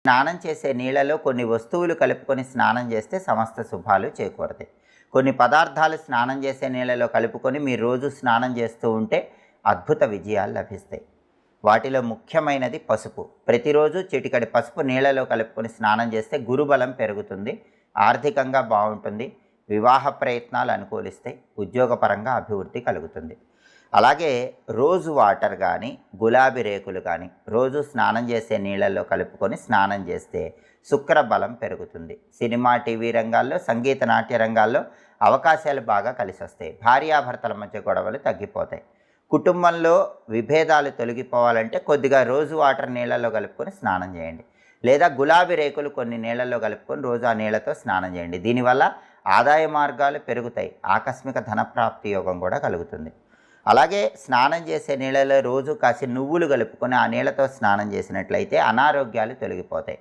స్నానం చేసే నీళ్ళలో కొన్ని వస్తువులు కలుపుకొని స్నానం చేస్తే సమస్త శుభాలు చేకూరతాయి. కొన్ని పదార్థాలు స్నానం చేసే నీళ్ళలో కలుపుకొని మీరు రోజు స్నానం చేస్తూ ఉంటే అద్భుత విజయాలు లభిస్తాయి. వాటిలో ముఖ్యమైనది పసుపు. ప్రతిరోజు చిటికెడు పసుపు నీళ్ళలో కలుపుకొని స్నానం చేస్తే గురుబలం పెరుగుతుంది, ఆర్థికంగా బాగుంటుంది, వివాహ ప్రయత్నాలు అనుకూలిస్తాయి, ఉద్యోగపరంగా అభివృద్ధి కలుగుతుంది. అలాగే రోజు వాటర్ కానీ గులాబీ రేకులు కానీ రోజు స్నానం చేసే నీళ్ళల్లో కలుపుకొని స్నానం చేస్తే శుక్ర బలం పెరుగుతుంది. సినిమా టీవీ రంగాల్లో, సంగీత నాట్య రంగాల్లో అవకాశాలు బాగా కలిసి వస్తాయి. భార్యాభర్తల మధ్య గొడవలు తగ్గిపోతాయి. కుటుంబంలో విభేదాలు తొలగిపోవాలంటే కొద్దిగా రోజు వాటర్ నీళ్ళల్లో కలుపుకొని స్నానం చేయండి, లేదా గులాబీ రేకులు కొన్ని నీళ్ళల్లో కలుపుకొని రోజు ఆ నీళ్ళతో స్నానం చేయండి. దీనివల్ల ఆదాయ మార్గాలు పెరుగుతాయి, ఆకస్మిక ధనప్రాప్తి యోగం కూడా కలుగుతుంది. అలాగే స్నానం చేసే నీళ్ళలో రోజు కాసి నువ్వులు కలుపుకొని ఆ నీళ్ళతో స్నానం చేసినట్లయితే అనారోగ్యాలు తొలగిపోతాయి.